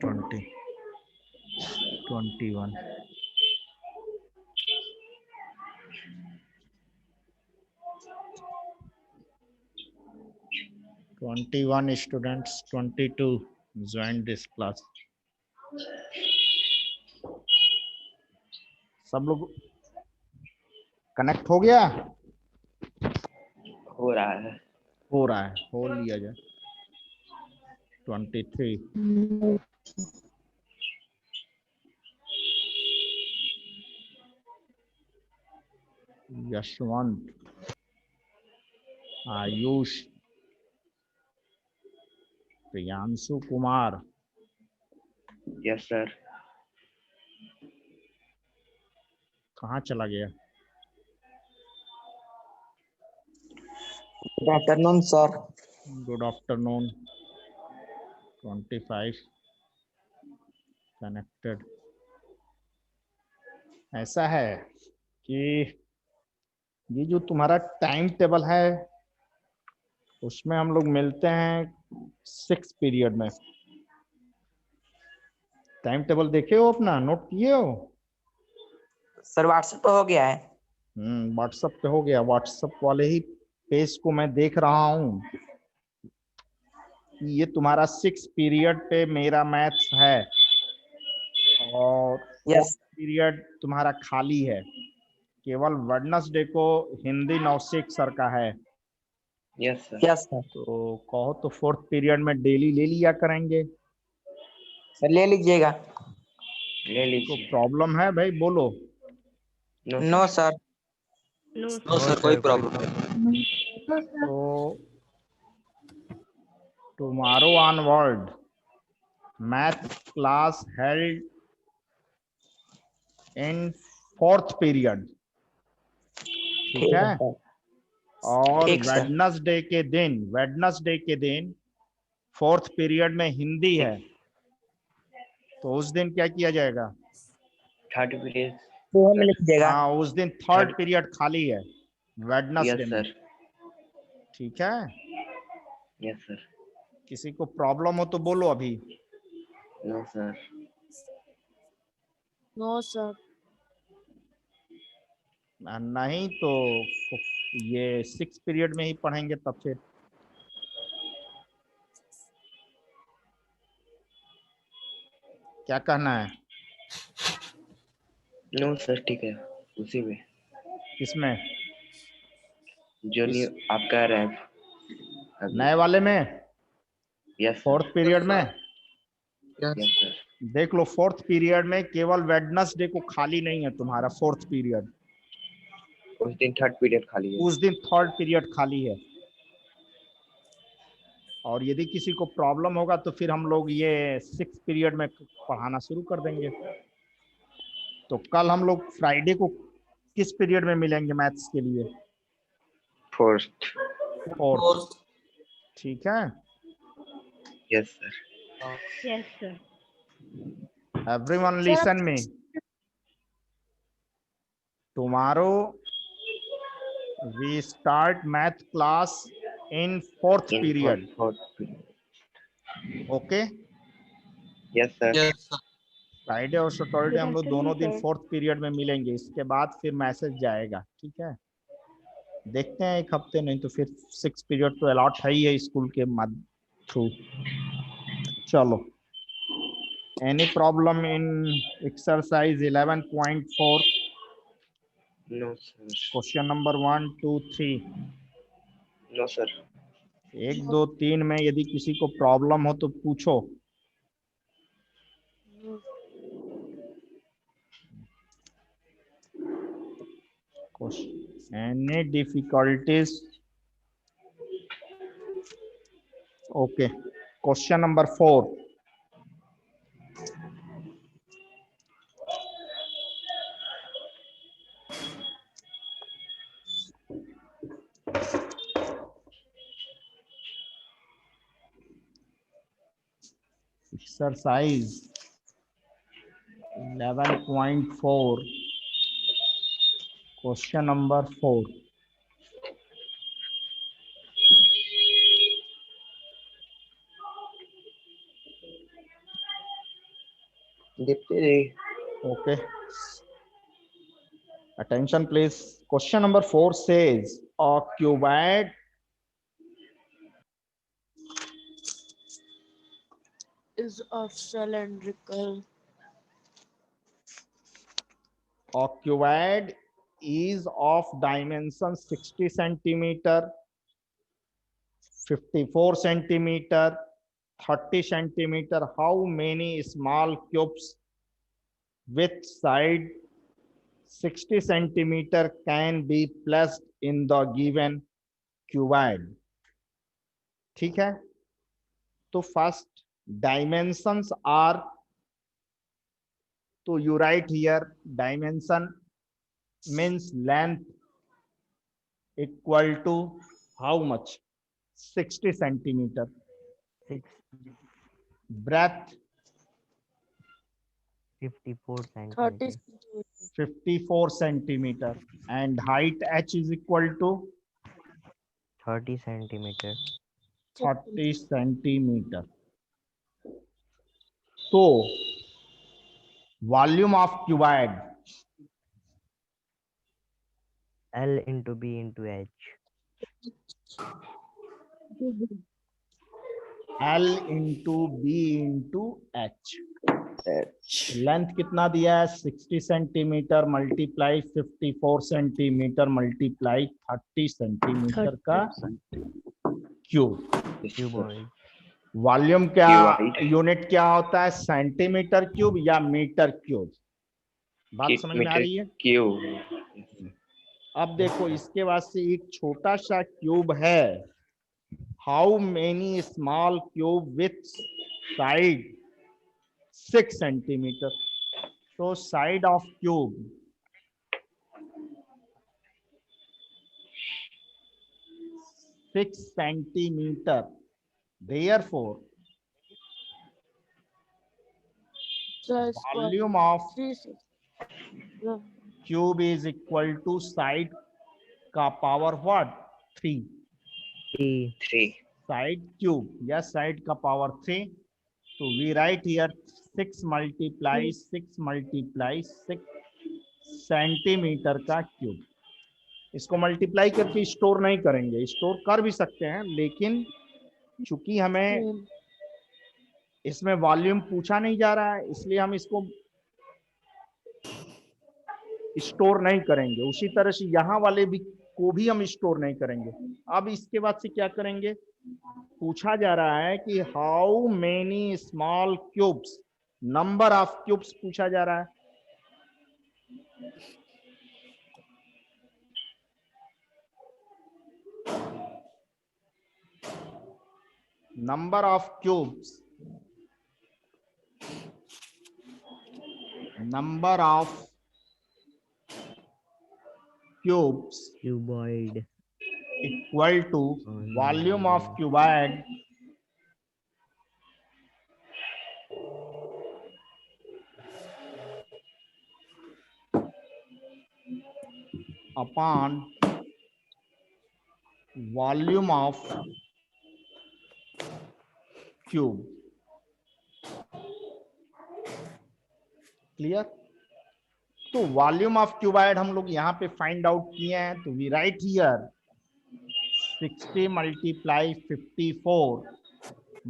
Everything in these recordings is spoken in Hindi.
20, 21. 21 students, 22 joined this class. सब लोग कनेक्ट हो गया? हो रहा है। हो लिया जाए। 23, यशवंत, आयुष, प्रियांशु कुमार, यस सर। कहाँ चला गया? Good afternoon sir. Good afternoon. 25 connected. ऐसा है कि ये जो तुम्हारा टाइम टेबल है उसमें हम लोग मिलते हैं 6 पीरियड में। टाइम टेबल देखे हो अपना, नोट किए हो? सर व्हाट्सएप पे हो गया है। व्हाट्सएप पे हो गया। व्हाट्सएप वाले ही पेज को मैं देख रहा हूँ। ये तुम्हारा 6 पीरियड पे मेरा मैथ्स है और 4 पीरियड तुम्हारा खाली है। केवल वेडनेसडे को हिंदी नौसिक सर का है। Yes sir. Yes sir. तो कहो तो 4th पीरियड में डेली ले लिया करेंगे। सर ले लीजिएगा। ले को लीजिए। प्रॉब्लम है भाई? बोलो। No sir. नो सर, कोई प्रॉब्लम नहीं। तो tomorrow onward math class held in 4th period, ठीक है? और ठीक सर। वेडनेसडे के दिन 4th पीरियड में हिंदी है, तो उस दिन क्या किया जाएगा? Third period. तो हम लिख देगा। हाँ, उस दिन 3rd पीरियड खाली है वेडनेसडे यस में, सर। ठीक है? Yes sir. किसी को प्रॉब्लम हो तो बोलो अभी। No sir. No sir. नहीं तो ये 6 पीरियड में ही पढ़ेंगे तब फिर। क्या कहना है? नो सर, ठीक है उसी में। किसमें? जो न्यू आप कह रहे हैं नए वाले में? यस 4th पीरियड में? Yes sir. देख लो 4th पीरियड में केवल वेडनेसडे को खाली नहीं है तुम्हारा 4th पीरियड। उस दिन थर्ड पीरियड खाली है। उस दिन 3rd पीरियड खाली है। और यदि किसी को प्रॉब्लम होगा तो फिर हम लोग ये 6 पीरियड में पढ़ाना शुरू कर देंगे। तो कल हम लोग फ्राइडे को किस पीरियड में मिलेंगे मैथ्स के लिए? फोर्थ। 4th, ठीक है? Yes sir. Yes sir. Everyone listen me. Tomorrow we start math class in 4th period. Fourth period. Okay? Yes sir. Friday और सैटरडे गुड हम लोग दोनों दिन आफ्टरनून 4th पीरियड में मिलेंगे। इसके बाद फिर मैसेज जाएगा, ठीक है? देखते हैं एक हफ्ते, नहीं तो फिर 6 पीरियड तो अलॉट है ही है स्कूल के थ्रू। चलो, any problem in exercise 11.4? No sir. Question number 1, 2, 3, no sir. 1, 2, 3 में यदि किसी को प्रॉब्लम हो तो पूछो। Any difficulties? Okay. Question number 4. Exercise 11.4. Question number 4. Deepti ji Okay. Attention, please. Question number 4 says a cuboid Is of cylindrical. A cuboid is of dimension 60 centimeter, 54 centimeter, 30 centimeter. How many small cubes with side 60 centimeter can be placed in the given cuboid? ठीक है, तो first dimensions are, so you write here dimension means length equal to how much? 60 centimeter. 6 Breadth 54 30 centimeters. 54 centimeter. And height h is equal to 30 centimeter. 30 centimeter. So volume of cuboid L into B into H. L into B into H. H length कितना दिया है? 60 centimetre multiply 54 centimetre multiply 30 centimetre का क्यूब. Cuboid. वॉल्यूम क्या Cuboid. यूनिट क्या होता है? सेंटीमीटर क्यूब या मीटर क्यूब? बात समझ में आ रही है? क्यूब. अब देखो इसके बाद से एक छोटा सा क्यूब है. How many small cube with side 6 centimetre. तो side of cube 6 centimetre. Therefore, volume of cube is equal to side का पावर what? 3. 3. Side cube या side का power 3. So we write here 6 multiply 6 multiply 6 centimetre का क्यूब. इसको मल्टीप्लाई करके स्टोर नहीं करेंगे, स्टोर कर भी सकते हैं, लेकिन चूंकि हमें इसमें वॉल्यूम पूछा नहीं जा रहा है इसलिए हम इसको स्टोर नहीं करेंगे. उसी तरह से यहाँ वाले भी को भी हम स्टोर नहीं करेंगे. अब इसके बाद से क्या करेंगे? पूछा जा रहा है कि how many small cubes, number of cubes पूछा जा रहा है. Number of cubes, number of cubes Cuboid. equal to volume of cuboid upon volume of cube. Clear? तो वॉल्यूम ऑफ क्यूबाइड हम लोग यहाँ पे फाइंड आउट किए हैं. तो we write here 60 multiply 54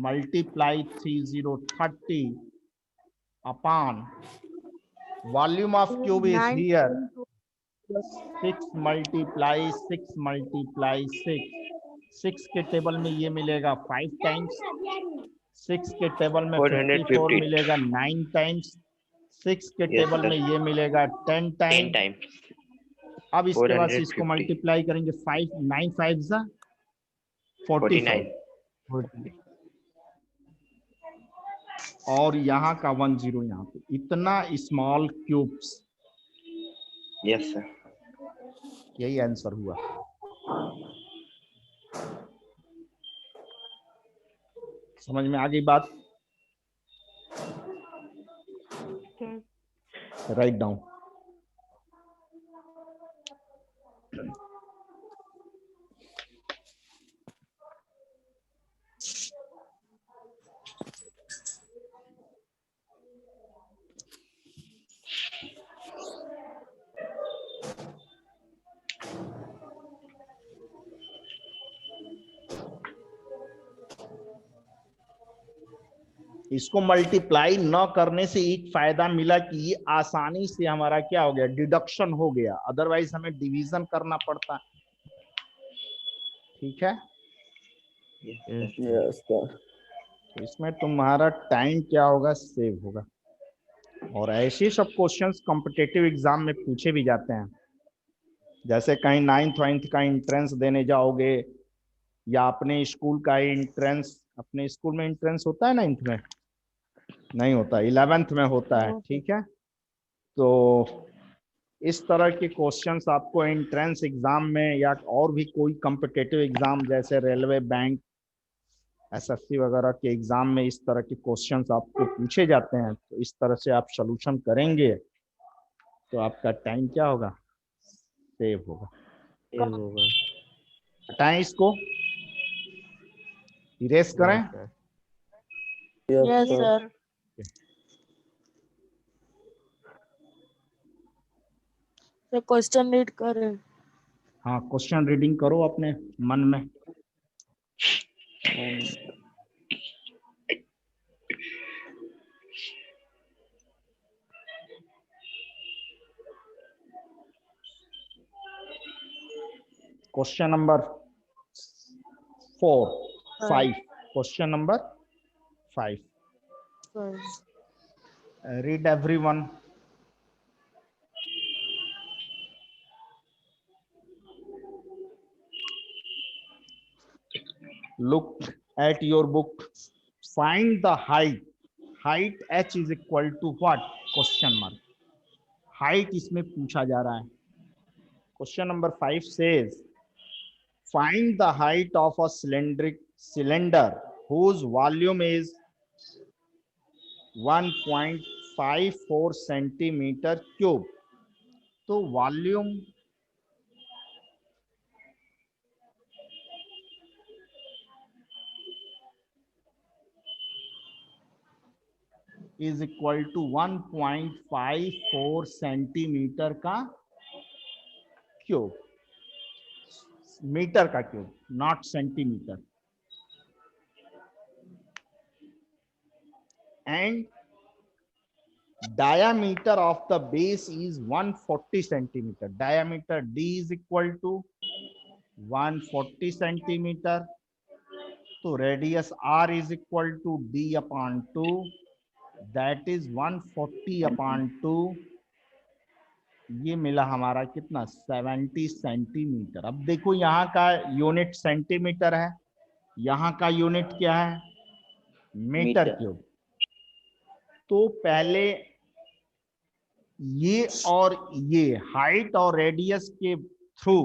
multiply 3030 upon volume of cube is here 6 multiply 6 multiply 6 के टेबल में ये मिलेगा 5 टाइम्स, 6 के टेबल में 54 मिलेगा 9 टाइम्स, 6 के टेबल में ये मिलेगा 10 टाइम्स. अब इसके बाद से इसको मल्टीप्लाई करेंगे 5 9 5 जा 49 और यहाँ का 10 यहाँ पे. इतना स्मॉल क्यूब्स. Yes sir. यही आंसर हुआ. समझ में आ गई बात? Write down. इसको मल्टीप्लाई न करने से एक फायदा मिला कि ये आसानी से हमारा क्या हो गया, डिडक्शन हो गया, अदरवाइज हमें डिवीजन करना पड़ता। ठीक है, Yes, sir. तो इसमें तुम्हारा टाइम क्या होगा, सेव होगा। और ऐसे सब क्वेश्चंस कॉम्पिटिटिव एग्जाम में पूछे भी जाते हैं, जैसे कहीं 9th 9th का एंट्रेंस देने जाओगे, या अपने स्कूल का एंट्रेंस, अपने स्कूल में एंट्रेंस होता है 9th में, नहीं होता, 11th में होता है। ठीक है, तो इस तरह के क्वेश्चंस आपको एंट्रेंस एग्जाम में या और भी कोई कॉम्पिटिटिव एग्जाम जैसे रेलवे, बैंक, एसएससी वगैरह के एग्जाम में इस तरह के क्वेश्चंस आपको पूछे जाते हैं। तो इस तरह से आप सॉल्यूशन करेंगे तो आपका टाइम क्या होगा, सेव होगा। सेव होगा। हटाएं इसको, इरेज करें। Yes, sir. Yes, sir. The question read करें। हाँ, क्वेश्चन रीडिंग करो अपने मन में। Question number 5, question number 5, read everyone. Look at your book. Find the height. Height h is equal to what? Question mark. Height इसमें पूछा जा रहा है। Question number 5 says, find the height of a cylinder whose volume is 1.54 centimeter cube. तो volume is equal to 1.54 centimetre का क्यूब, मीटर का cube, not centimetre. And diameter of the base is 140 centimeter. Diameter D is equal to 140 centimeter. तो radius R is equal to D upon 2. That is 140 upon 2. ये मिला हमारा कितना, 70 सेंटीमीटर। अब देखो यहाँ का यूनिट सेंटीमीटर है, यहाँ का यूनिट क्या है, मीटर क्यूब। तो पहले ये और ये हाइट और रेडियस के through,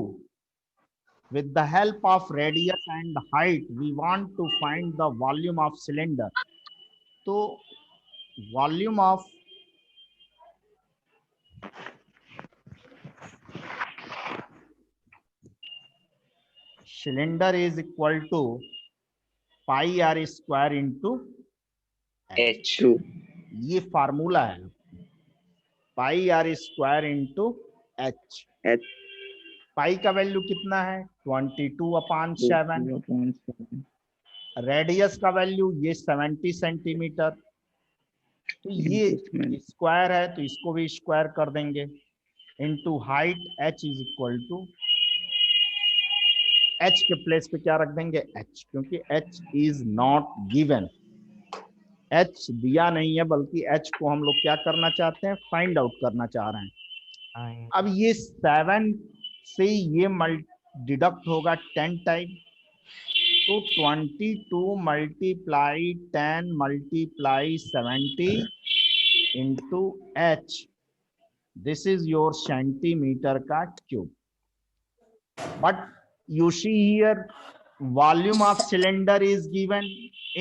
with the help of radius and height we want to find the volume of cylinder. तो volume of cylinder is equal to pi r square into H2. ये फार्मूला है, pi r square into H. पाई का वैल्यू कितना है, 22/7। रेडियस का वैल्यू ये 70 सेंटीमीटर। तो ये स्क्वायर है तो इसको भी स्क्वायर कर देंगे, into height h is equal to, h के प्लेस पे क्या रख देंगे, h, क्योंकि h is not given, h दिया नहीं है, बल्कि h को हम लोग क्या करना चाहते हैं, फाइंड आउट करना चाह रहे हैं। अब ये 7 से ये डिडक्ट होगा 10 टाइम, तो 22 multiply 10 multiply 70 into h, this is your centimetre का cube. But you see here volume of cylinder is given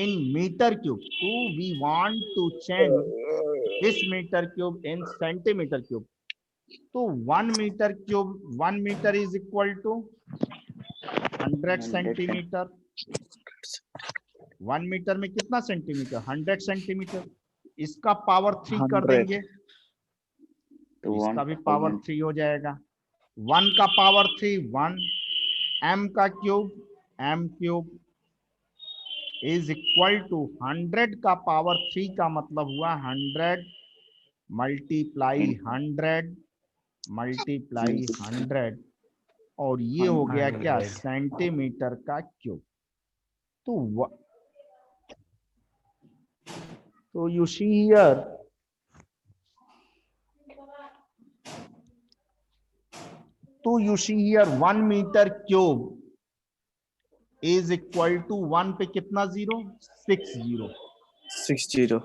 in meter cube, so we want to change this meter cube in centimeter cube. तो 1 meter cube, 1 meter is equal to 100 centimetre. 1 metre में कितना सेंटीमीटर, 100 सेंटीमीटर। इसका पावर 3 कर देंगे तो इसका भी पावर 3 हो जाएगा। 1 का पावर 3 1, m का cube m cube is equal to 100 का पावर 3 का मतलब हुआ 100 मल्टीप्लाई 100 मल्टीप्लाई 100 और ये हो गया क्या 100 सेंटीमीटर का क्यूब। तो you see here you see here 1 metre cube is equal to 1 पे कितना जीरो 60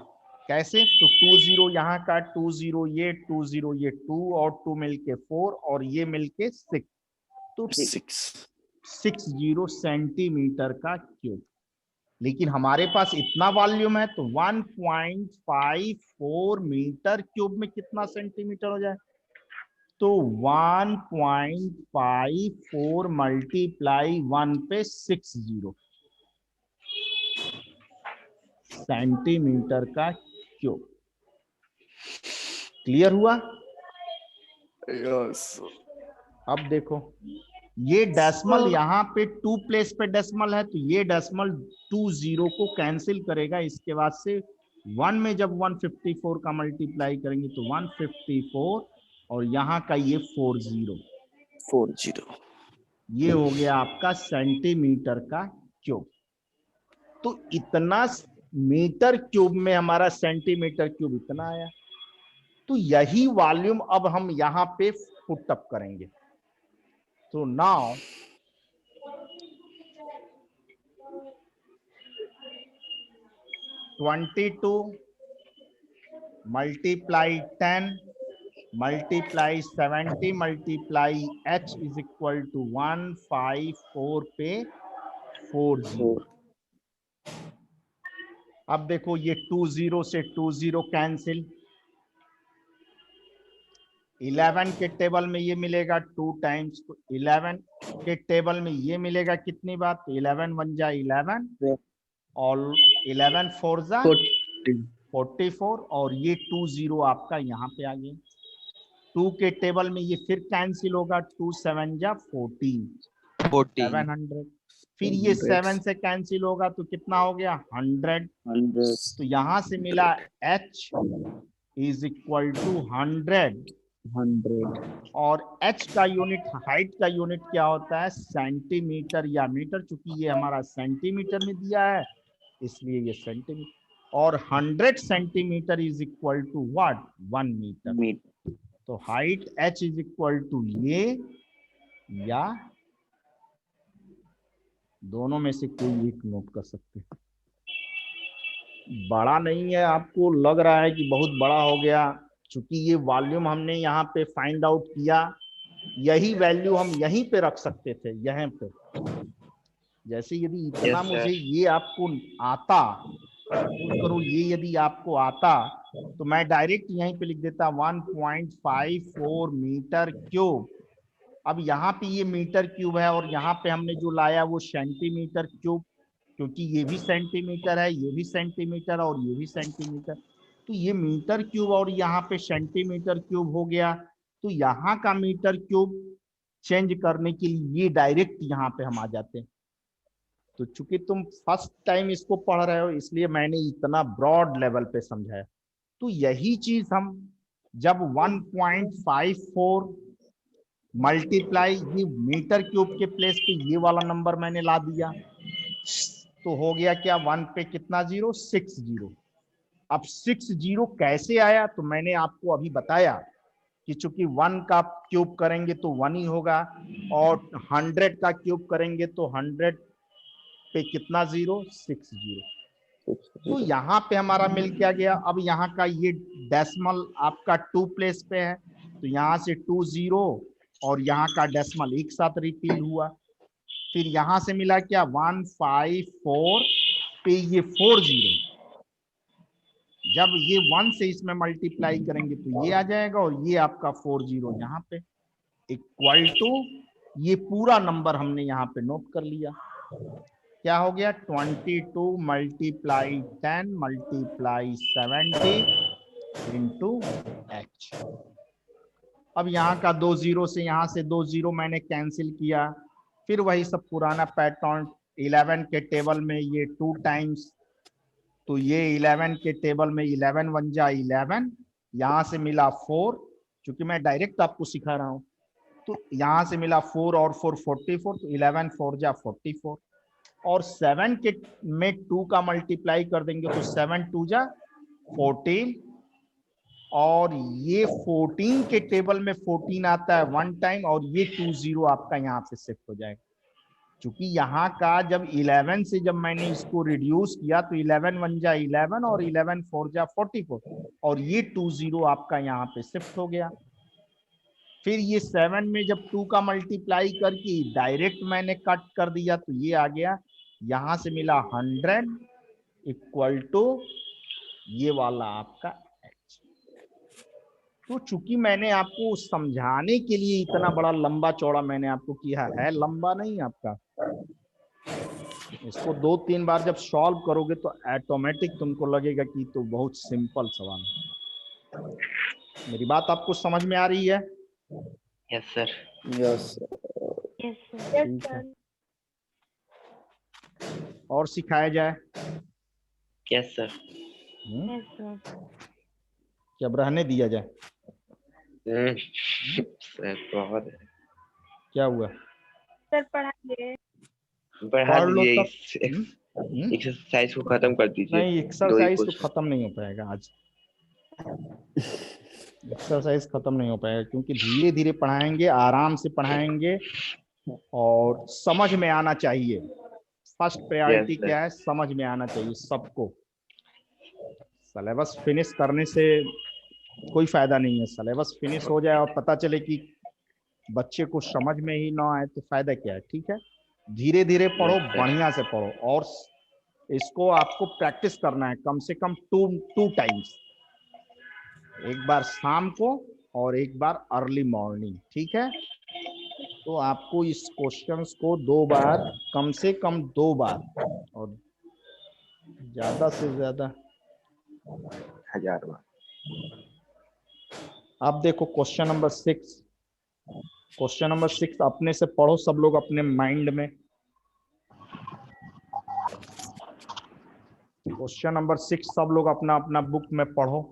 कैसे तो 20 यहाँ का 20 ये 20 ये 2 और 2 मिलके 4 और ये मिलके 6 तो 60 सेंटीमीटर का क्यूब। लेकिन हमारे पास इतना वॉल्यूम है तो 1.54 मीटर क्यूब में कितना सेंटीमीटर हो जाए तो 1.54 मल्टीप्लाई 1 पे 60 सेंटीमीटर का क्यूब। क्लियर हुआ? यस। अब देखो ये डेसिमल यहाँ पे 2 प्लेस पे डेसिमल है तो ये डेसिमल 20 को कैंसिल करेगा। इसके बाद से 1 में जब 154 का मल्टीप्लाई करेंगे तो 154 और यहाँ का ये 40 ये हो गया आपका सेंटीमीटर का क्यूब। तो इतना मीटर क्यूब में हमारा सेंटीमीटर क्यूब इतना आया। तो यही वॉल्यूम अब हम यहाँ पे पुट अप करेंगे। तो now (22) multiply 10 multiply 70 multiply h is equal to 154 पे 40। अब देखो ये 20 से 20 कैंसिल, 11 के टेबल में ये मिलेगा 2 टाइम्स, तो 11 के टेबल में ये मिलेगा कितनी बार तो 11 1 जा 11 और 11 4 जा 44 और ये 20 आपका यहाँ पे आ गया। 2 के टेबल में ये फिर कैंसिल होगा 2 7 जा 14 700 फिर ये 7 से कैंसिल होगा तो कितना हो गया 100। तो यहाँ से मिला h इज इक्वल टू 100 और h का यूनिट हाइट का यूनिट क्या होता है सेंटीमीटर या मीटर। चूंकि ये हमारा सेंटीमीटर में दिया है इसलिए ये सेंटीमीटर और 100 centimetre is equal to what 1 metre. तो height h is equal to ये या दोनों में से कोई एक नोट कर सकते हैं। बड़ा नहीं है, आपको लग रहा है कि बहुत बड़ा हो गया, चूंकि ये वॉल्यूम हमने यहाँ पे फाइंड आउट किया, यही वैल्यू हम यहीं पे रख सकते थे यहाँ पे। जैसे यदि इतना मुझे ये आपको आता करो ये यदि आपको आता तो मैं डायरेक्ट यहीं पे लिख देता 1.54 मीटर क्यूब। अब यहाँ पे ये मीटर क्यूब है और यहाँ पे हमने जो लाया वो सेंटीमीटर क्यूब, क्योंकि ये भी सेंटीमीटर है ये भी सेंटीमीटर और ये भी सेंटीमीटर, तो ये मीटर क्यूब और यहाँ पे सेंटीमीटर क्यूब हो गया। तो यहाँ का मीटर क्यूब चेंज करने के लिए ये डायरेक्ट यहाँ पे हम आ जाते हैं। तो चूंकि तुम फर्स्ट टाइम इसको पढ़ रहे हो इसलिए मैंने इतना ब्रॉड लेवल पे समझाया। तो यही चीज हम जब 1.54 मल्टीप्लाई ये मीटर क्यूब के प्लेस पे ये वाला नंबर मैंने ला दिया तो हो गया क्या 1 पे कितना जीरो 60। अब 60 कैसे आया तो मैंने आपको अभी बताया कि चूंकि 1 का क्यूब करेंगे तो 1 ही होगा और 100 का क्यूब करेंगे तो 100 पे कितना जीरो 60। तो यहाँ पे हमारा मिल क्या गया। अब यहाँ का ये डेसिमल आपका 2 प्लेस पे है तो यहाँ से 20 और यहाँ का डेसिमल एक साथ रिपील हुआ। फिर यहाँ से मिला क्या 154 पे ये 40, जब ये 1 से इसमें मल्टीप्लाई करेंगे तो ये आ जाएगा और ये आपका 40 यहाँ पे इक्वल टू ये पूरा नंबर हमने यहाँ पे नोट कर लिया। क्या हो गया 22 मल्टीप्लाई 10 मल्टीप्लाई 70 इंटू h। अब यहाँ का 2 0 से यहाँ से 2 0 मैंने कैंसिल किया, फिर वही सब पुराना पैटर्न 11 के टेबल में ये 2 टाइम्स, तो ये 11 के टेबल में 11 वन जा 11, यहाँ से मिला 4, क्योंकि मैं डायरेक्ट आपको सिखा रहा हूँ, तो यहाँ से मिला 4 और 4 44, तो 11 4 जा 44, और 7 के में 2 का मल्टीप्लाई कर देंगे तो 7 2 जा 14, और ये 14 के टेबल में 14 आता है 1 टाइम, और ये 20 आपका यहाँ पे शिफ्ट हो जाएगा। क्योंकि यहाँ का जब 11 से जब मैंने इसको रिड्यूस किया तो 11 वन जा 11 और 11 4 जा 44, और ये 20 आपका यहाँ पे शिफ्ट हो गया। फिर ये 7 में जब 2 का मल्टीप्लाई करके डायरेक्ट मैंने कट कर दिया तो ये आ गया, यहाँ से मिला 100 इक्वल टू ये वाला आपका h। तो चूंकि मैंने आपको समझाने के लिए इतना बड़ा लंबा चौड़ा मैंने आपको किया है, लंबा नहीं आपका, इसको 2-3 बार जब सॉल्व करोगे तो ऑटोमेटिक तुमको लगेगा कि तो बहुत सिंपल सवाल है। मेरी बात आपको समझ में आ रही है? Yes sir. यस ठीक है, और सिखाया जाए? Yes sir. कि अब रहने दिया जाए? सर बहुत है। क्या हुआ? सर पढ़ाइए। बढ़ा पढ़ लो तब। दीजिए, एक्सरसाइज को खत्म कर दीजिए। नहीं, एक्सरसाइज तो खत्म नहीं हो पाएगा आज, एक्सरसाइज खत्म नहीं हो पाएगा, क्योंकि धीरे धीरे पढ़ाएंगे, आराम से पढ़ाएंगे, और समझ में आना चाहिए। First priority Yes, sir. क्या है? समझ में आना चाहिए सबको। सिलेबस फिनिश करने से कोई फायदा नहीं है। सिलेबस फिनिश हो जाए और पता चले कि बच्चे को समझ में ही ना आए तो फायदा क्या है? ठीक है, धीरे धीरे पढ़ो, Yes, sir. बढ़िया से पढ़ो, और इसको आपको प्रैक्टिस करना है कम से कम 2 टाइम्स, एक बार शाम को और एक बार अर्ली मॉर्निंग। ठीक है, तो आपको इस क्वेश्चंस को 2 बार, कम से कम 2 बार, और ज्यादा से ज्यादा 1000 बार। आप देखो क्वेश्चन नंबर 6, क्वेश्चन नंबर 6 अपने से पढ़ो सब लोग अपने माइंड में। क्वेश्चन नंबर 6 सब लोग अपना अपना बुक में पढ़ो।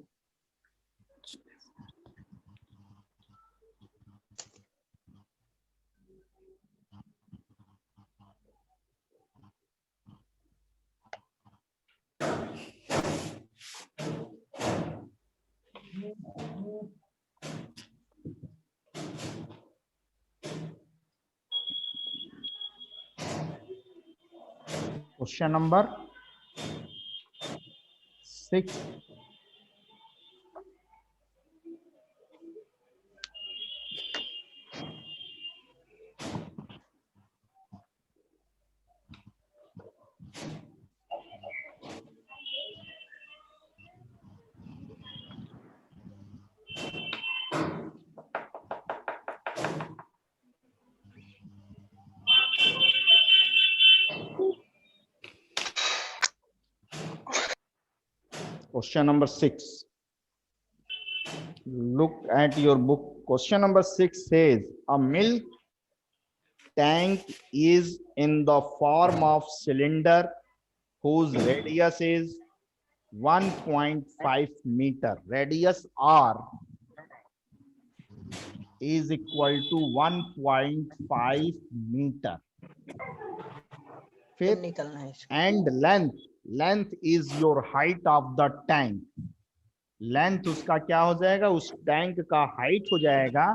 Question number 6, Question number 6. Look at your book. Question number 6 says a milk tank is in the form of cylinder whose radius is 1.5 meter. Radius R is equal to 1.5 meter. Fifth, निकलना है and length is your height of the tank. Length उसका क्या हो जाएगा? उस टैंक का हाइट हो जाएगा,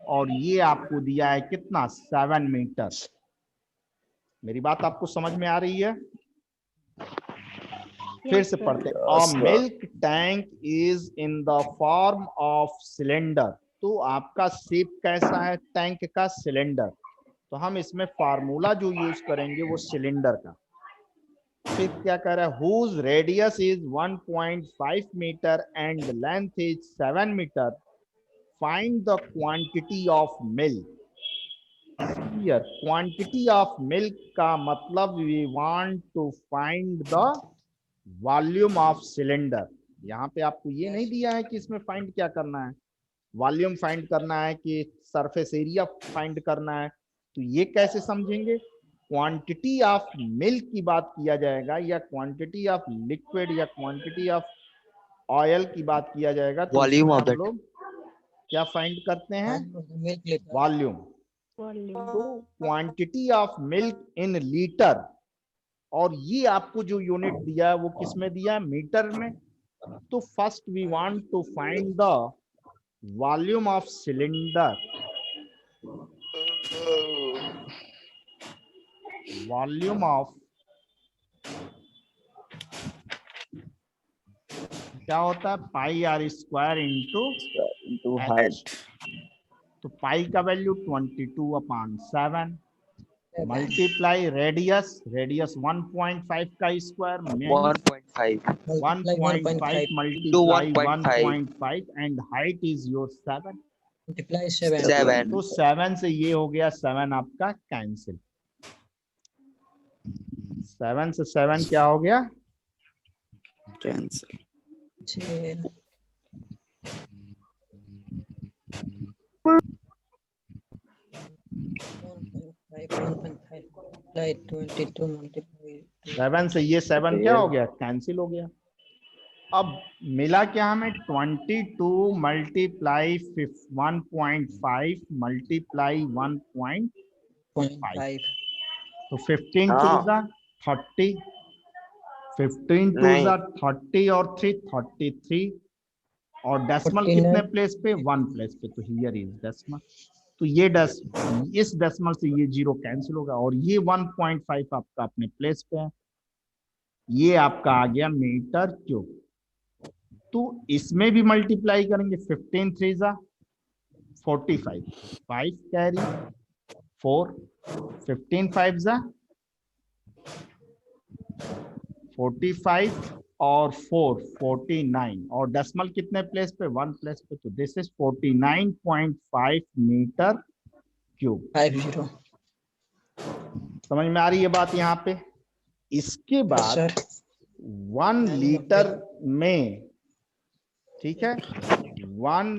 और ये आपको दिया है कितना? 7 मीटर। मेरी बात आपको समझ में आ रही है? फिर से पढ़ते हैं। A milk tank is in the form of cylinder. तो आपका शेप कैसा है टैंक का? सिलेंडर। तो हम इसमें फार्मूला जो यूज करेंगे वो सिलेंडर का। फिर क्या कह रहा है? Whose radius is 1.5 meter and length is 7 meter. Find the quantity of milk. Here, quantity of milk का मतलब we want to find the volume of cylinder. यहाँ पे आपको ये नहीं दिया है कि इसमें फाइंड क्या करना है, वॉल्यूम फाइंड करना है कि सरफेस एरिया फाइंड करना है। तो ये कैसे समझेंगे? क्वांटिटी ऑफ मिल्क की बात किया जाएगा या क्वांटिटी ऑफ लिक्विड या क्वांटिटी ऑफ ऑयल की बात किया जाएगा तो वॉल्यूम उसमें ऑफ हम दैट लोग क्या फाइंड करते हैं? Milk volume. तो quantity of milk in litre, और ये आपको जो यूनिट दिया है वो किस में दिया है? मीटर में। तो first we want to find the volume of cylinder. Volume of क्या होता है? Pi r square into height. तो पाई का वैल्यू 22/7 मल्टीप्लाई रेडियस 1.5 का square means 1.5 1.5 into multiply 1.5 1.5 and height is your 7। multiply 7 तो 7 से ये हो गया 7 आपका कैंसिल। 7 से 7 क्या हो गया? कैंसिल। 7 से ये 7 क्या हो गया? कैंसिल हो गया। अब मिला क्या हमें? 22 मल्टीप्लाई 1.5 मल्टीप्लाई 1.5 तो 15 टू जा 30, 15 टू जा 30 और 3 33 और डेसिमल कितने प्लेस पे? 1 प्लेस पे। तो हियर इज डेसिमल। तो ये इस डेसिमल से ये 0 कैंसिल होगा और ये 1.5 आपका अपने प्लेस पे है। ये आपका आ गया मीटर क्यूब। तो इसमें भी मल्टीप्लाई करेंगे। 15 3 जा 45, 5 कैरी 4, 15 5 जा 45 और 4 49 और डेसिमल कितने प्लेस पे? 1 प्लेस पे। तो दिस इज 49.5 मीटर क्यूब। 50 समझ में आ रही है बात यहाँ पे? इसके बाद 1 लीटर में, ठीक है, 1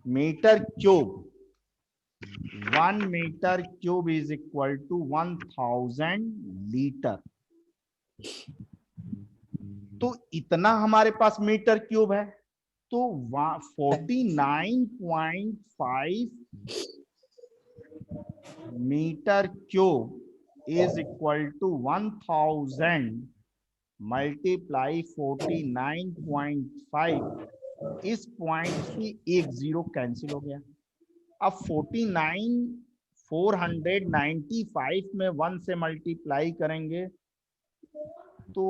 metre cube, 1 metre cube is equal to 1000 litre. तो इतना हमारे पास मीटर क्यूब है। तो 49.5 metre cube is equal to 1000 multiply 49.5। इस पॉइंट से एक 0 कैंसिल हो गया। अब 495 में 1 से मल्टीप्लाई करेंगे तो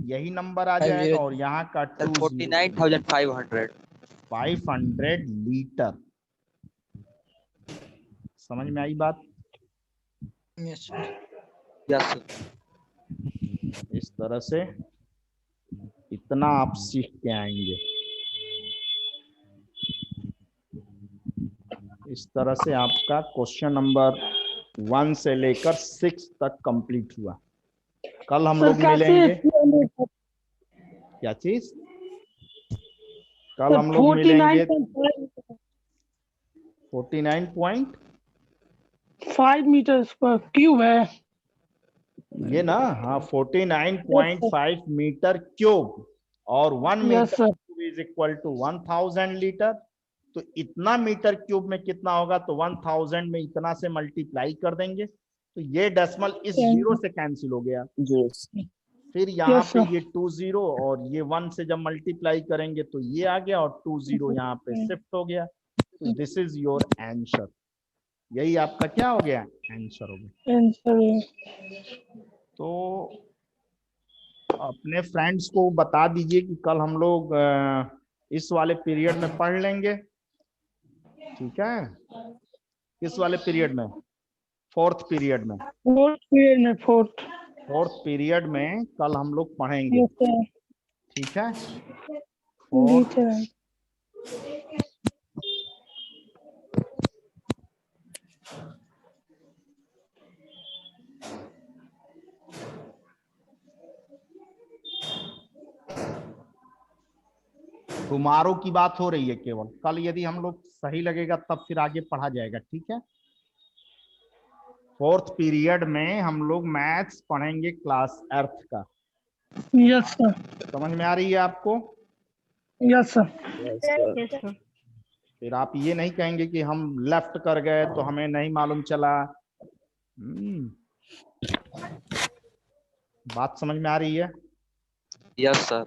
यही नंबर आ जाएगा और यहाँ का 49,500 लीटर। समझ में आई बात? Yes sir. इस तरह से इतना आप सीख के आएंगे। इस तरह से आपका क्वेश्चन नंबर 1 से लेकर 6 तक कंप्लीट हुआ। कल हम लोग मिलेंगे। क्या चीज? कल हम लोग मिलेंगे 49.5 मीटर पर क्यूब है ये ना। हाँ 49.5 मीटर क्यूब और 1 metre cube is equal to 1000 litre. तो इतना मीटर क्यूब में कितना होगा? तो 1000 में इतना से मल्टीप्लाई कर देंगे तो ये डेसिमल इस 0 से कैंसिल हो गया। फिर यहाँ पे ये 20 और ये 1 से जब मल्टीप्लाई करेंगे तो ये आ गया और 20 यहाँ पे शिफ्ट हो गया। तो दिस इज योर आंसर। यही आपका क्या हो गया? आंसर हो गया। तो अपने फ्रेंड्स को बता दीजिए कि कल हम लोग इस वाले पीरियड में पढ़ लेंगे। ठीक है? किस वाले पीरियड में? 4th पीरियड में। 4th पीरियड में कल हम लोग पढ़ेंगे। ठीक है? टुमारो की बात हो रही है केवल। कल यदि हम लोग सही लगेगा तब फिर आगे पढ़ा जाएगा। ठीक है? 4th पीरियड में हम लोग मैथ्स पढ़ेंगे क्लास अर्थ का। Yes, sir. समझ में आ रही है आपको? Yes, sir. Yes, sir. फिर आप ये नहीं कहेंगे कि हम लेफ्ट कर गए तो हमें नहीं मालूम चला। बात समझ में आ रही है? Yes sir.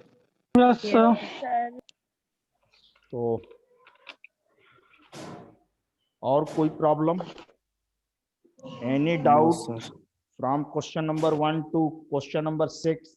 Yes, sir. Sir. तो और कोई problem? Any doubt from question number 1 to question number 6?